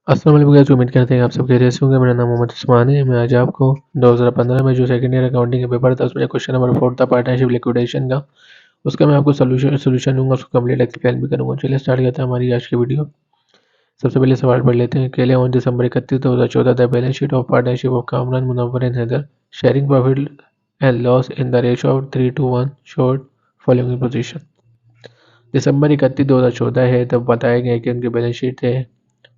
अस्सलाम वालेकुम गाइस, उम्मीद करते हैं आप सब खैरियत से होंगे। मेरा नाम मोहम्मद उस्मान है। मैं आज आपको 2015 में जो सेकंड ईयर अकाउंटिंग का पेपर था उसमें क्वेश्चन नंबर 4 था पार्टनरशिप लिक्विडेशन का, उसका मैं आपको सोल्यूशन दूंगा, उसको कंप्लीट एक्सप्लेन भी करूंगा। चलिए स्टार्ट करते हैं हमारी आज की वीडियो। सबसे पहले सवाल पढ़ लेते हैं। केले on December 31 2014 the balance sheet of partnership of Kamran Munawwar and Haider sharing profit and loss in the ratio of 3:1 showed following position. दिसंबर 31 2014 है, तब बताया गया कि उनके बैलेंस शीट है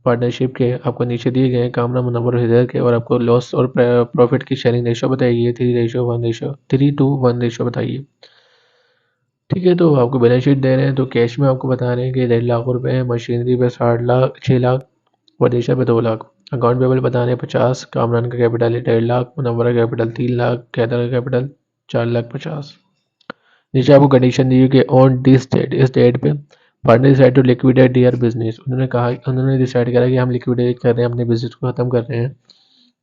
पार्टनरशिप के आपको नीचे दिए गए हैं कामरान मुनव्वर हैदर के, और आपको लॉस और प्रॉफिट की शेयरिंग रेशियो बताई गई है 3:1 रेशियो बताइए। ठीक है, तो आपको बैलेंस शीट दे रहे हैं तो कैश में आपको बता रहे हैं कि 1.5 लाख रुपए है, मशीनरी पे 60 लाख 6 लाख, वडेशा पे 2 लाख। अकाउंट पेबल बता रहे हैं 50, कामरान का कैपिटल है 1.5 लाख, मुनव्वर का कैपिटल 3 लाख, कैदर का कैपिटल 4,50,000। नीचे आपको कंडीशन दी है कि ऑन दिस डेट, इस डेट पे partner decide to liquidate their business, उन्होंने डिसाइड करा कि हम लिक्विडेट कर रहे हैं, अपने बिजनेस को खत्म कर रहे हैं।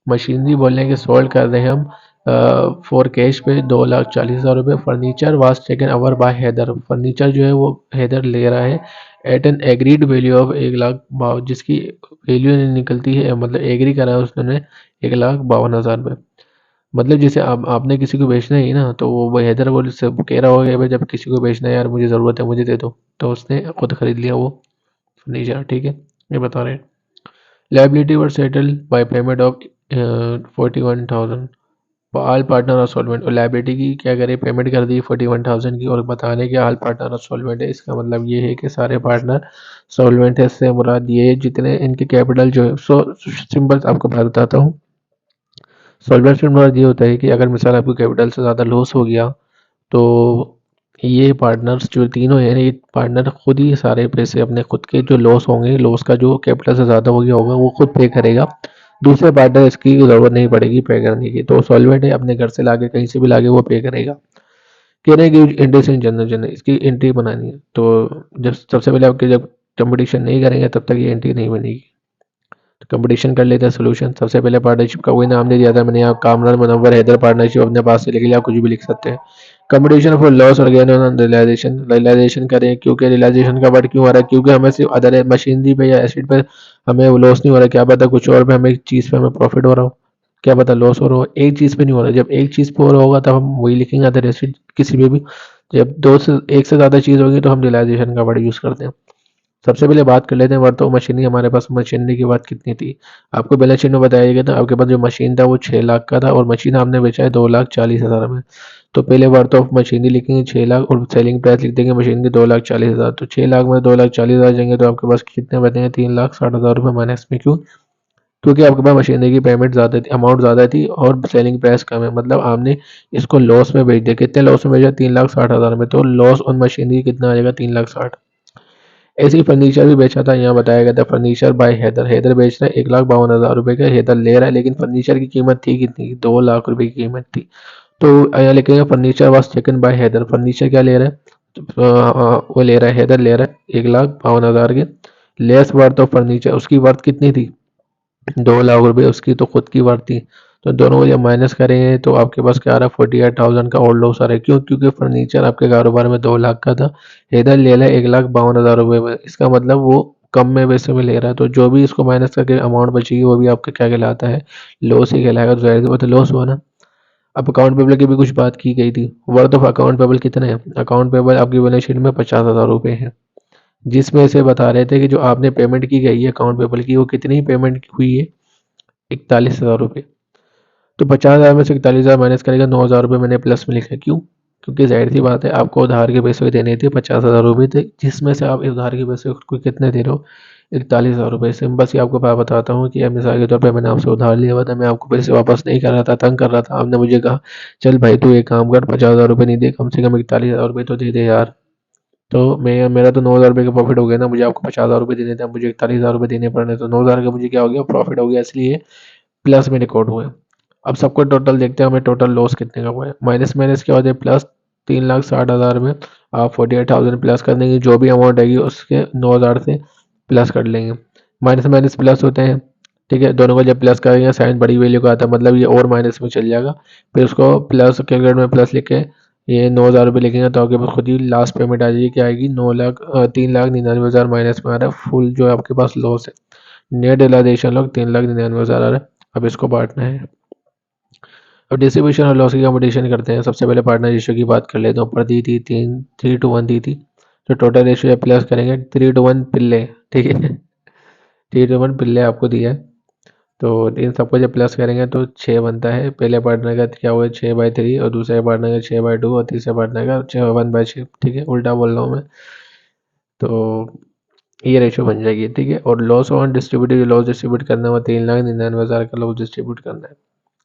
मशीनरी बोल रहे हैं कि सोल्ड कर रहे हैं हम फॉर कैश पे 2,40,000 रुपये। Furniture was taken over by Haider, furniture जो है वो हैदर ले रहा है at an agreed value of 1,52,000, जिसकी वैल्यू निकलती है, मतलब एग्री करा है उसने 1,52,000 रुपये। मतलब जैसे आपने किसी को बेचना ही ना, तो वो हैदर वो से कह रहा होगा भाई जब किसी को बेचना है यार मुझे ज़रूरत है मुझे दे दो, तो उसने खुद खरीद लिया वो फर्नीचर। ठीक है, ये बता रहे हैं। Liability were settled by payment of 41,000, all partner are solvent. और लाइबिलिटी की क्या करे, पेमेंट कर दी 41,000 की, और बता रहे कि ऑल पार्टनर और सॉल्वेंट है। इसका मतलब ये है कि सारे पार्टनर सॉल्वेंट है। इससे मुराद ये है जितने इनके कैपिटल जो है, सो सिंपल आपको बात बताता हूँ। सॉल्वेंट का मतलब ये होता है कि अगर मिसाल आपको कैपिटल से ज़्यादा लॉस हो गया, तो ये पार्टनर्स जो तीनों हैं, ये पार्टनर खुद ही सारे पैसे अपने खुद के जो लॉस होंगे, लॉस का जो कैपिटल से ज़्यादा हो गया होगा वो खुद पे करेगा। दूसरे पार्टनर इसकी ज़रूरत नहीं पड़ेगी पे करने की, तो सॉल्वेंट है, अपने घर से लाके कहीं से भी लाके वो पे करेगा। कह रहे हैं कि इंडसेंट जनरेशन है, इसकी एंट्री बनानी है। तो जब सबसे पहले आपके जब कंपटीशन नहीं करेंगे तब तक ये एंट्री नहीं बनेगी। तो कंपटीशन कर लेते हैं सोल्यूशन। सबसे पहले पार्टनरशिप का वही नाम दे दिया था मैंने, यहाँ कामरान मुनव्वर हैदर पार्टनरशिप अपने पास से लेके आप कुछ भी लिख सकते हैं। कंपटीशन फॉर लॉस और गेन ऑन रियलाइजेशन करें, क्योंकि रियलाइजेशन का वर्ड क्यों आ रहा है, क्योंकि हमें सिर्फ अदर मशीनरी पे या एसिड पे हमें लॉस नहीं हो रहा, क्या पता कुछ और पे हमें एक चीज़ पे हमें प्रॉफिट हो रहा हो, क्या पता लॉस हो रहा हो, एक चीज़ पे नहीं हो रहा। जब एक चीज़ पे हो रहा होगा तब हम वही लिखेंगे, अदर एसिड किसी पे भी। जब एक से ज़्यादा चीज़ होगी तो हम रियलाइजेशन का वर्ड यूज़ करते हैं। सबसे पहले बात कर लेते हैं वर्तमान मशीनरी। हमारे पास मशीनरी की बात कितनी थी, आपको बैलेंस शीट में बताया गया था। आपके पास जो मशीन था वो 6 लाख का था, और मशीन आपने बेचा है 2,40,000 में। तो पहले वर्थ ऑफ मशीनरी लिखेंगे 6 लाख, और सेलिंग प्राइस लिख देंगे मशीन की 2,40,000। तो 6 लाख में 2,40,000 जाएंगे तो आपके पास कितने बचेंगे, 3,60,000 रुपये माइनस में। क्यों? क्योंकि आपके पास मशीनरी की पेमेंट ज़्यादा थी, अमाउंट ज़्यादा थी, और सेलिंग प्राइस कम है, मतलब आपने इसको लॉस में बेच दिया। कितने लॉस में बेचा, 3,60,000 में। तो लॉस ऑन मशीनरी कितना आ जाएगा, 3,60,000। ऐसे ही फर्नीचर भी बेचा था, यहाँ बताया गया था फर्नीचर बाय हैदर। हैदर बेच रहा है 1,52,000 रुपये का, हैदर ले रहा है, लेकिन फर्नीचर की कीमत थी कितनी, 2 लाख रुपए की कीमत थी। तो यहाँ लिखेंगे furniture was taken by Haider. Furniture क्या ले रहा है, वो ले रहा है, हैदर ले रहा है 1,52,000 के। लेस वर्थ ऑफ फर्नीचर, उसकी वर्थ कितनी थी, 2 लाख रुपए, उसकी तो खुद की वर्थ थी। तो दोनों को जब माइनस करेंगे तो आपके पास क्या आ रहा है, 48,000 का और लॉस आ रहा है। क्यों? क्योंकि फर्नीचर आपके कारोबार में 2 लाख का था, इधर ले रहा है 1,52,000 रुपये में। इसका मतलब वो कम में वैसे में ले रहा है, तो जो भी इसको माइनस करके अमाउंट बचेगी वो भी आपका क्या कहलाता है, लॉस ही कहलाएगा। तो जाहिर सी बात है लॉस हुआ ना। अब अकाउंट पेबल की भी कुछ बात की गई थी। वर्थ ऑफ अकाउंट पेबल कितने हैं, अकाउंट पेबल आपकी बैलेंस शीट में 50,000 रुपये है, जिसमें से बता रहे थे कि जो आपने पेमेंट की गई है अकाउंट पेबल की, वो कितनी पेमेंट हुई है, 41,000 रुपये। तो 50,000 में से 41,000 माइनस करेगा, 9,000 रुपये मैंने प्लस में लिखा है। क्यों? क्योंकि जाहिर सी बात है आपको उधार के पैसे देने थे, 50,000 रुपये थे, जिसमें से आप उधार के पैसे को कितने दे रहे हो, 41,000 रुपये। सिंपल सी आपको बात बताता हूँ कि मिसाल के तौर पर मैंने आपसे उधार लिया हुआ था, मैं आपको पैसे वापस नहीं कर रहा था, तंग कर रहा था। आपने मुझे कहा चल भाई तू एक काम कर, 50,000 रुपये नहीं दे, कम से कम 41,000 रुपये तो दे दे यार। तो मैं मेरा तो 9,000 रुपये का प्रॉफिट हो गया ना, मुझे आपको 50,000 रुपये देने थे, अब मुझे 41,000 रुपये देने पड़ रहे, तो 9,000 का मुझे क्या हो गया, प्रॉफिट हो गया, इसलिए प्लस में रिकॉर्ड हुआ है। अब सबको टोटल देखते हैं, हमें टोटल लॉस कितने का हुआ है। माइनस माइनस क्या होता है, प्लस 3,60,000 में आप 48,000 प्लस कर देंगे, जो भी अमाउंट आएगी उसके 9,000 से प्लस कर लेंगे। माइनस माइनस प्लस होते हैं, ठीक है। दोनों को जब प्लस करेंगे साइन बड़ी वैल्यू का आता है, मतलब ये और माइनस में चल जाएगा। फिर उसको प्लस कैलकुलेट में प्लस लिख के ये 9,000 रुपये लिखेंगे, तो आपके पास खुद ही लास्ट पेमेंट आ जाएगी, क्या आएगी, 9 लाख 3,99,000 माइनस में आ रहा है, फुल जो है आपके पास लॉस है। नेट रियलाइजेशन लॉग 3,99,000 आ रहा है। अब इसको बांटना है। अब डिस्ट्रीब्यूशन और लॉस की कंपटीशन करते हैं। सबसे पहले पार्टनर रेशियो की बात कर लेते हैं। ऊपर दी थी 3:1 दी थी, तो टोटल रेशियो प्लस करेंगे 3:1 पिल्ले, ठीक है। 3:1 पिल्ले आपको दिया है, तो इन सबको जब प्लस करेंगे तो 6 बनता है। पहले पार्टनर का क्या हुआ 6/3 और दूसरे पार्टनर का 6/2 और तीसरे पार्टनर का 1/6, ठीक है, उल्टा बोल रहा हूँ मैं। तो ये रेशियो बन जाएगी, ठीक है। और loss on distributed, loss distribute करना हुआ 3,99,000 का लॉस डिस्ट्रीब्यूट करना है।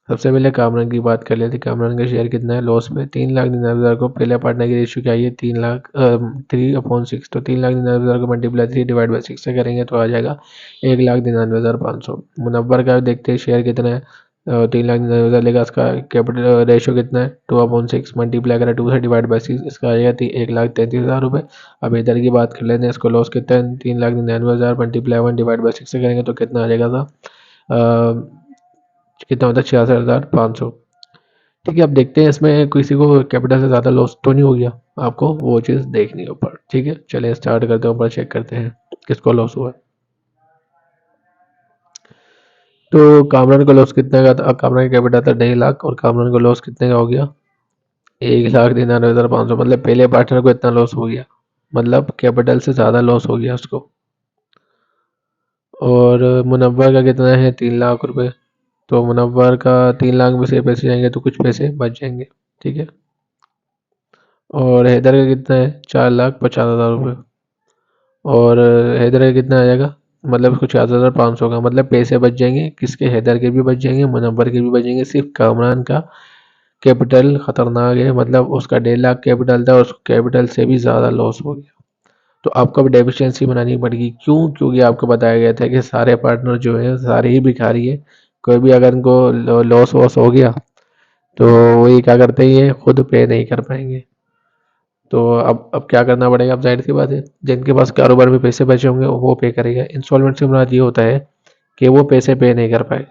सबसे पहले कामरान की बात कर लेते हैं। कामरान का शेयर कितना है लॉस में, 3,99,000 को पहले पार्टनर की रेशियो क्या है 3/6, तो 3,99,000 को मल्टीप्लाई 3/6 से करेंगे तो आ जाएगा 1,99,500। मुनव्वर का देखते हैं शेयर कितना है, 3,99,000 लेगा। इसका कैपिटल रेशियो कितना है 2/6, मल्टीप्लाई करें 2 से डिवाइड बाई 6, इसका आ जाएगा 1,33,000 रुपये। अब इधर की बात कर लेते हैं, इसको लॉस कितना है 3,99,000 मल्टीप्लाई 1/6 से करेंगे तो कितना आ जाएगा था, कितना होता है 66,500, ठीक है। अब देखते हैं इसमें किसी को कैपिटल से ज़्यादा लॉस तो नहीं हो गया, आपको वो चीज़ देखनी है ऊपर, ठीक है। चलिए स्टार्ट करते हैं, ऊपर चेक करते हैं किसको लॉस हुआ है। तो कामरान को लॉस कितने का था, कामरान का कैपिटल था 2.5 लाख और कामरान को लॉस कितने का हो गया 1,99,500, मतलब पहले पार्टनर को इतना लॉस हो गया, मतलब कैपिटल से ज़्यादा लॉस हो गया उसको। और मुनव्वर का कितना है 3 लाख रुपए, तो मुनव्वर का 3 लाख में से पैसे जाएंगे तो कुछ पैसे बच जाएंगे, ठीक है। और हैदर का कितना है 4,50,000 रुपये, और हैदर का कितना आ जाएगा, मतलब उसको 66,500 का, मतलब पैसे बच जाएंगे किसके, हैदर के भी बच जाएंगे, मुनव्वर के भी बच जाएंगे। सिर्फ कामरान का कैपिटल खतरनाक है, मतलब उसका 1.5 लाख कैपिटल था और उसको कैपिटल से भी ज़्यादा लॉस हो गया। तो आपको अब डेफिशिएंसी बनानी पड़ेगी, क्यों, क्योंकि आपको बताया गया था कि सारे पार्टनर जो है सारे ही भिखारी है, कोई भी अगर इनको लॉस वॉस हो गया तो वही क्या करते ही है, खुद पे नहीं कर पाएंगे। तो अब क्या करना पड़ेगा, अब जाहिर सी बात है जिनके पास कारोबार में पैसे बचे होंगे वो पे करेगा। इंस्टॉलमेंट से मुराद ये होता है कि वो पैसे पे नहीं कर पाए।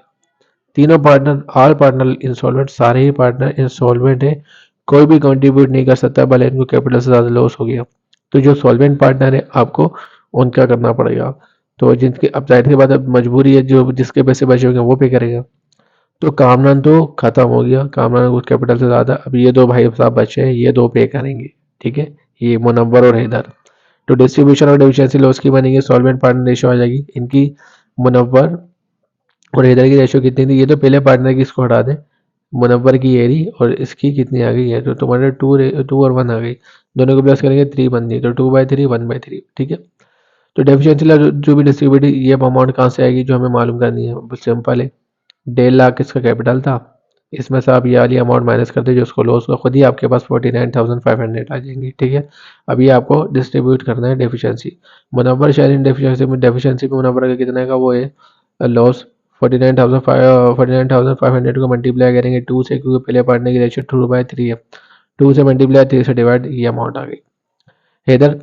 तीनों पार्टनर, ऑल पार्टनर इंस्टॉलमेंट, सारे ही पार्टनर इंस्टॉलमेंट है, कोई भी कंट्रीब्यूट नहीं कर सकता, भले इनको कैपिटल से ज़्यादा लॉस हो गया। तो जो सॉल्वेंट पार्टनर है आपको उनका करना पड़ेगा। तो जिनके, अब जाहिर सी बात है मजबूरी है, जो जिसके पैसे बचे होंगे वो पे करेगा। तो कामरान तो खत्म हो गया, कामरान उस कैपिटल से ज़्यादा, अब ये दो भाई साहब बचे हैं, ये दो पे करेंगे, ठीक है, ये मुनव्वर और हैदर। तो डिस्ट्रीब्यूशन और डिफिशिएंसी लॉस की बनेगी, सॉल्वेंट पार्टनर रेशियो आ जाएगी इनकी, मुनव्वर और हैदर की रेशियो कितनी थी, ये तो पहले पार्टनर की, इसको हटा दें, मुनव्वर की ये रही और इसकी कितनी आ गई है, तो तुम्हारे 2 और 1 आ गई, दोनों को प्लस करेंगे 3 बन गई, तो 2/3 1/3, ठीक है। तो डेफिशिएंसी जो भी डिस्ट्रीब्यूट, ये अमाउंट कहाँ से आएगी जो हमें मालूम करनी है, सिंपल है। 1.5 लाख इसका कैपिटल था, इसमें से आप ये वाली अमाउंट माइनस कर दे जो उसको लॉस हुआ, खुद ही आपके पास 49,500 आ जाएंगी, ठीक है। अभी आपको डिस्ट्रीब्यूट करना है डेफिशिएंसी। मुनव्वर शेयरिंग डेफिशिएंसी में मुनव्वर का कितने का वो है लॉस, 49,500 को मल्टीप्लाई करेंगे 2 से, क्योंकि पहले पार्टनर की रेशियो 2/3 है, 2 से मल्टीप्लाई 3 से डिवाइड, ये अमाउंट आ गई। इधर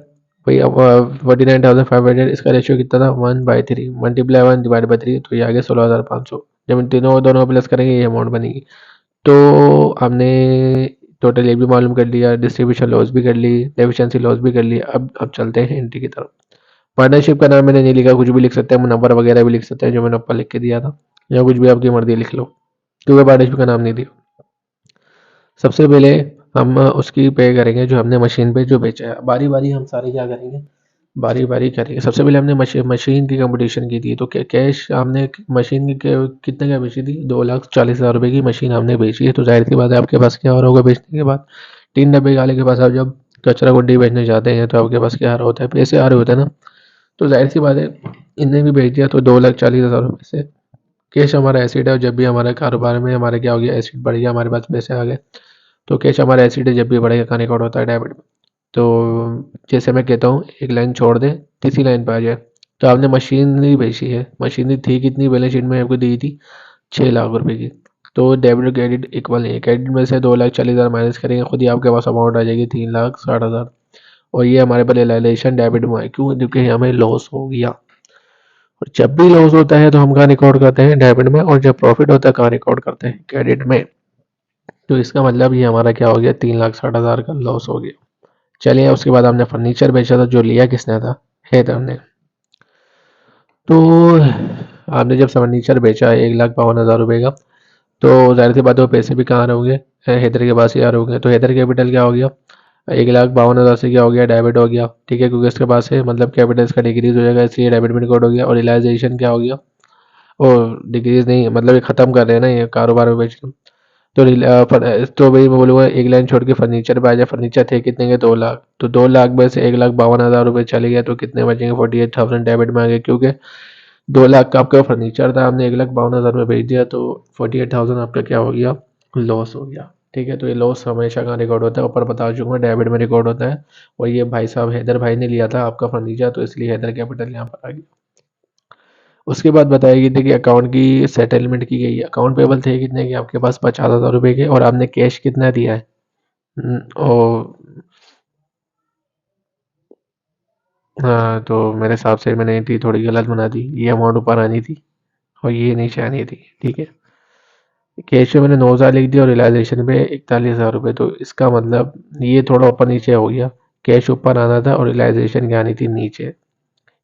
वही 49,500, इसका रेशियो कितना था 1/3, मल्टीप्लाई 1/3, तो ये आ गया 16,500। जब इन तीनों दोनों प्लस करेंगे ये अमाउंट बनेगी। तो हमने टोटल ये भी मालूम कर लिया, डिस्ट्रीब्यूशन लॉस भी कर ली, डेफिशिएंसी लॉस भी कर लिया। अब चलते हैं एंट्री की तरफ। पार्टनरशिप का नाम मैंने नहीं लिखा, कुछ भी लिख सकते हैं, नंबर वगैरह भी लिख सकते हैं जो मैंने ऊपर लिख के दिया था, या कुछ भी आपकी मर्जी लिख लो, क्योंकि पार्टनरशिप का नाम नहीं दिया। सबसे पहले हम उसकी पे करेंगे जो हमने मशीन पे जो बेचा है, बारी बारी हम सारे क्या करेंगे, बारी बारी करेंगे। सबसे पहले हमने मशीन की कंपटीशन की थी, तो कैश हमने मशीन की कितने का बेची थी, 2,40,000 रुपये की मशीन हमने बेची है। तो जाहिर सी बात है आपके पास क्या हो रहा होगा बेचने के बाद, 3 डब्बे गाले के पास आप जब कचरा गुड्डी बेचने जाते हैं तो आपके पास क्या आ रहा होता है, पैसे आ रहे होते हैं ना। तो जाहिर सी बात है इनने भी बेच दिया, तो 2,40,000 रुपये से कैश हमारा एसिड है, और जब भी हमारे कारोबार में हमारे क्या हो गया एसिड बढ़ गया, हमारे पास पैसे आ गए, तो कैश हमारा एसिड है, जब भी बढ़ेगा का रिकॉर्ड होता है डेबिट में। तो जैसे मैं कहता हूँ एक लाइन छोड़ दे, तीसरी लाइन पे आ जाए। तो आपने मशीनरी बेची है, मशीनरी थी कितनी, बैलेंस शीट में आपको दी थी 6 लाख रुपए की। तो डेबिट और क्रेडिट इक्वल है, क्रेडिट में से 2,40,000 माइनस करेंगे, खुद ही आपके पास अमाउंट आ जाएगी 3,60,000। और ये हमारे पर रियलाइजेशन डेबिट में है, क्यों, क्योंकि हमें लॉस हो गया। और जब भी लॉस होता है तो हम कहाँ रिकॉर्ड करते हैं, डेबिट में, और जब प्रॉफिट होता है कहाँ रिकॉर्ड करते हैं, क्रेडिट में। तो इसका मतलब ये हमारा क्या हो गया, 3,60,000 का लॉस हो गया। चलिए उसके बाद हमने फर्नीचर बेचा था, जो लिया किसने था, हैदर ने। तो आपने जब फर्नीचर बेचा 1,52,000 रुपये का, तो ज़ाहिर सी बात है वो पैसे भी कहाँ रहोगे, हैदर के पास ही आ रहे होंगे। तो हैदर कैपिटल क्या हो गया, 1,52,000 से क्या हो गया, डेबिट हो गया। ठीक है, क्योंकि उसके पास है, मतलब कैपिटल इसका डिक्रीज हो जाएगा, इसलिए डेबिट में रिकॉर्ड हो गया। और रियलाइजेशन क्या हो गया, और डिक्रीज नहीं, मतलब ये ख़त्म कर रहे हैं ना, ये कारोबार में बेच के। तो तो भाई मैं बोलूँगा एक लाइन छोड़ के फर्नीचर पे आ जाए। फर्नीचर थे कितने के, 2 लाख। तो 2 लाख में से 1,52,000 रुपये चले गए, तो कितने बचेंगे, 48,000 डेबिट में आ गए। क्योंकि 2 लाख का आपका फर्नीचर था, आपने 1,52,000 में बेच दिया, तो 48,000 आपका क्या हो गया, लॉस हो गया। ठीक है, तो ये लॉस हमेशा का रिकॉर्ड होता है, ऊपर बता चुका हूँ, डेबिट में रिकॉर्ड होता है। और ये भाई साहब हैदर भाई ने लिया था आपका फर्नीचर, तो इसलिए हैदर कैपिटल यहाँ पर आ गया। उसके बाद बताया गई थी कि अकाउंट की सेटलमेंट की गई है। अकाउंट पेबल थे कितने के आपके पास, 50,000 रुपये के, और आपने कैश कितना दिया है। और हाँ, तो मेरे हिसाब से मैंने थी थोड़ी गलत बना दी, ये अमाउंट ऊपर आनी थी और ये नीचे आनी थी। ठीक है, कैश में मैंने 9,000 लिख दिया और रियलाइजेशन पे 41,000 रुपये, तो इसका मतलब ये थोड़ा ऊपर नीचे हो गया। कैश ऊपर आना था और रियलाइजेशन की आनी थी नीचे,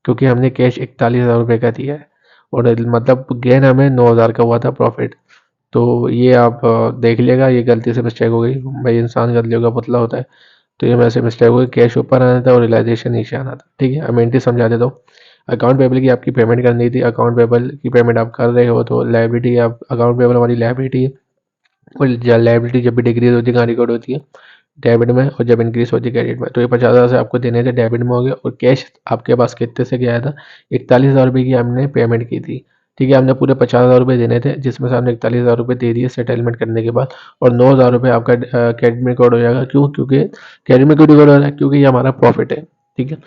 क्योंकि हमने कैश 41,000 रुपये का दिया है, और मतलब गेन हमें 9,000 का हुआ था प्रॉफिट। तो ये आप देख लिएगा, ये गलती से मिस्टेक हो गई भाई, इंसान गलतियों का पुतला होता है। तो ये मेरे से मिस्टेक हो गई, कैश ऊपर आना था और रियलाइजेशन नीचे आना था। ठीक है, अब मेंटी समझा देता हूँ। अकाउंट पेबल की आपकी पेमेंट करनी थी, अकाउंट पेबल की पेमेंट आप कर रहे हो, तो लाइबिलिटी, आप अकाउंट पेबल हमारी लाइबिलिटी है। और लाइबिलिटी जब भी डिक्रीज होती है कहाँ रिकॉर्ड होती है, डेबिट में, और जब इंक्रीज होती है क्रेडिट में। तो ये 50,000 से आपको देने थे, डेबिट में हो गया। और कैश आपके पास कितने से गया था, 41,000 रुपये की हमने पेमेंट की थी। ठीक है, हमने पूरे 50,000 रुपये देने थे, जिसमें से हमने 41,000 रुपये दे दिए सेटलमेंट करने के बाद। और 9,000 रुपये आपका क्रेडिट में रिकॉर्ड हो जाएगा। क्यों, क्योंकि क्रेडिट में क्यों रिकॉर्ड हो रहा है, क्योंकि ये हमारा प्रॉफिट है। ठीक है,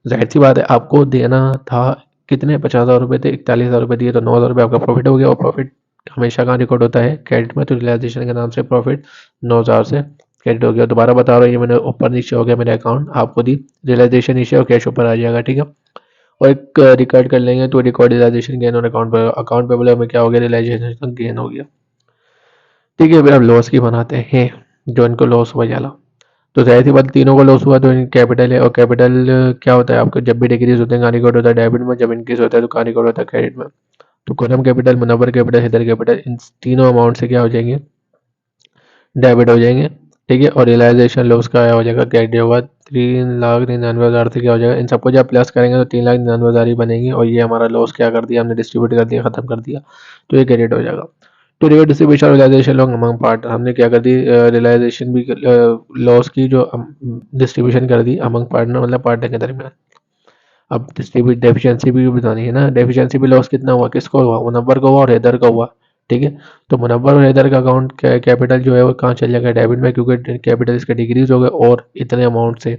जाहिर सी बात है, आपको देना था कितने, 50,000 रुपये थे, 41,000 रुपये दिए, तो 9,000 रुपये आपका प्रॉफिट हो गया। और प्रॉफिट हमेशा कहाँ रिकॉर्ड होता है, क्रेडिट में। तो रियलाइजेशन के नाम से प्रॉफिट 9,000 से क्रेडिट हो गया। दोबारा बता रहा हूँ, ये मैंने ऊपर नीचे हो गया मेरा अकाउंट, आपको दी रियलाइजेशन नीचे और कैश ऊपर आ जाएगा। ठीक है, और एक रिकॉर्ड कर लेंगे, तो रिकॉर्ड रियलाइजेशन गेन और अकाउंट पे बोले हमें क्या हो गया, रियलाइजेशन गेन हो गया। ठीक है, फिर अब लॉस की बनाते हैं, जो इनको लॉस हुआ जाला। तो जाहिर सी बात, तीनों को लॉस हुआ, तो कैपिटल है। और कैपिटल क्या होता है आपका, जब भी डिक्रीज होते हैं कहाँ रिकॉर्ड होता है, डेबिट में। जब इंक्रीज होता है तो कहाँ रिकॉर्ड होता है, क्रेडिट में। तो column capital, Munawwar capital, Haider capital, इन तीनों अमाउंट से क्या हो जाएंगे, डेबिट हो जाएंगे। ठीक है, और रियलाइजेशन लॉस का हो जाएगा, क्रेडिट होगा। 3,99,000 से क्या हो जाएगा, इन सबको जब प्लस करेंगे तो 3,99,000 ही बनेंगी। और ये हमारा लॉस क्या कर दिया, हमने डिस्ट्रीब्यूट कर दिया, खत्म कर दिया। तो ये क्रेडिट हो जाएगा। तो river distribution realization long among partner, हमने क्या कर दी, रियलाइजेशन भी लॉस की जो डिस्ट्रीब्यूशन कर दी अमंग पार्टनर, मतलब पार्टनर के दरमियान। अब डिस्ट्रीब्यूट डेफिशिएंसी भी बतानी है ना, डेफिशिएंसी भी लॉस कितना हुआ, किसको हुआ, मुनव्वर को हुआ और हैदर का हुआ। ठीक है, तो मुनव्वर और हैदर का अकाउंट कैपिटल जो है वो कहाँ चल जाएगा, डेबिट में, क्योंकि कैपिटल इसका डिक्रीज हो गया और इतने अमाउंट से।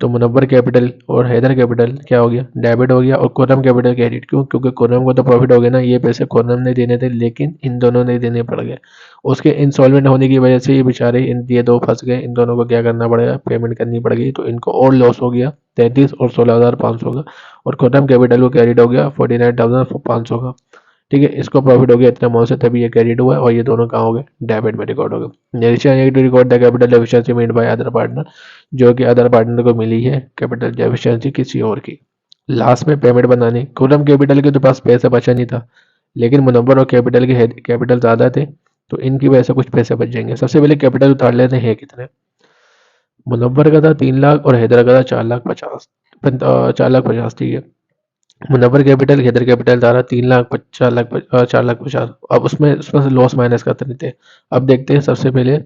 तो मुनव्वर कैपिटल और हैदर कैपिटल क्या हो गया, डेबिट हो गया। और कोरम कैपिटल क्रेडिट, क्यों, क्योंकि कोरम को तो प्रॉफिट हो गया ना, ये पैसे कोरम ने देने थे, लेकिन इन दोनों ने देने पड़ गए। उसके इंसॉल्वेंट होने की वजह से ये बेचारे, ये दो फंस गए, इन दोनों को क्या करना पड़ेगा, पेमेंट करनी पड़ गई। तो इनको और लॉस हो गया 33 और 16,500 का। और कोरम कैपिटल को क्रेडिट हो गया 49,500 का। ठीक है, इसको प्रॉफिट हो गया इतना अमाउंट से, तभी ये क्रेडिट हुआ है। और ये दोनों कहाँ हो गए, डेबिट में रिकॉर्ड हो गए। नीचे to record the capital efficiency made by other partner, जो कि अदर पार्टनर को मिली है कैपिटल एफिशिएंसी किसी और की। लास्ट में पेमेंट बनानी, कोलम कैपिटल के तो पास पैसा बचा नहीं था, लेकिन मुनव्वर और कैपिटल के कैपिटल ज़्यादा थे, तो इनकी वजह से कुछ पैसे बच जाएंगे। सबसे पहले कैपिटल उतार लेते हैं कितने, मुनव्वर का था 3 लाख और हैदर का था 4,50,000, 4,50,000। ठीक है, मुनव्वर कैपिटल, हैदर कैपिटल था 3 लाख, 4,50,000। अब उसमें उसमें से लॉस माइनस करते रहते हैं। अब देखते हैं सबसे पहले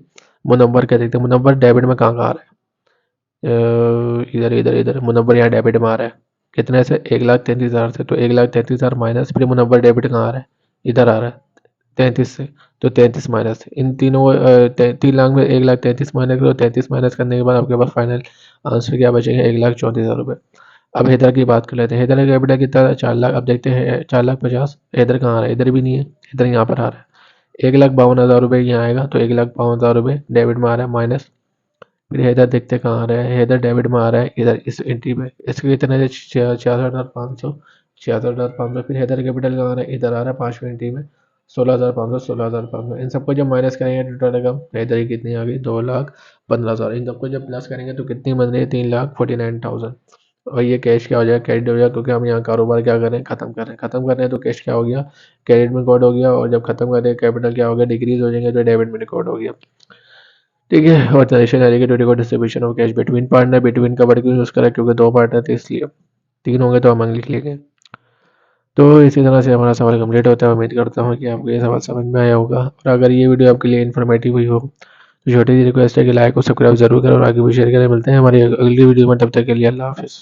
मुनव्वर का, देखते हैं मुनव्वर डेबिट में कहाँ कहाँ आ रहा है। इधर इधर इधर मुनव्वर यहाँ डेबिट में आ रहा है, कितने से, 1,33,000 से। तो 1,33,000 माइनस, फिर मुनव्वर डेबिट कहाँ आ रहा है, इधर आ रहा है 33 से। तो 33 माइनस इन तीनों 3 लाख में 1,33,000 माइनस करो, 33 माइनस करने के बाद आपके पास फाइनल आंसर क्या बचेगा, 1,34,000 रुपये। अब हैदर की बात कर लेते हैं, हैदर का कैपिटल कितना था, 4 लाख। अब देखते हैं 4,50,000 हैदर कहाँ आ रहा है, इधर भी नहीं है, इधर यहाँ पर आ रहा है। 1,52,000 रुपये यहाँ आएगा, तो 1,52,000 रुपये डेबिट में आ रहा है माइनस। फिर हैदर देखते कहाँ आ रहा है, हैदर डेबिट में आ रहा है इधर इस एंट्री में, इसके कितने थे, 66,500, 66,500। फिर हैदर कैपिटल कहाँ आ रहा है, इधर आ रहा है पाँचवीं एंट्री में, 16,500, 16,500। इन सबको जब माइनस करेंगे टोटल रकम, हैदर की कितनी आ गई, 2,15,000। इन सबको जब प्लस करेंगे तो कितनी बन रही है, 3,49,000। और ये कैश क्या हो जाएगा, क्रेडिट हो जाएगा, क्योंकि हम यहाँ कारोबार क्या कर रहे हैं, खत्म कर रहे हैं, तो कैश क्या हो गया, क्रेडिट में रिकॉर्ड हो गया। और जब खत्म कर रहे हैं कैपिटल क्या हो गया, डिक्रीज हो जाएंगे, तो डेबिट में रिकॉर्ड हो गया। ठीक है। और ट्रांजेक्शन आ जाएगी ट्वेंटी को distribution of cash between partner, between का वर्ड क्यों यूज़ करा, क्योंकि 2 पार्टनर थे इसलिए, 3 होंगे तो हम आगे लिख लेंगे। तो इसी तरह से हमारा सवाल कंप्लीट होता है। उम्मीद करता हूँ कि आपको ये सवाल समझ में आया होगा, और अगर ये वीडियो आपके लिए इन्फॉर्मेटिव हुई हो तो छोटी सी रिक्वेस्ट है कि लाइक और सब्सक्राइब जरूर करें और आगे भी शेयर करें। मिलते हैं हमारी अगली वीडियो में, तब तक के लिए अल्लाह हाफिज़।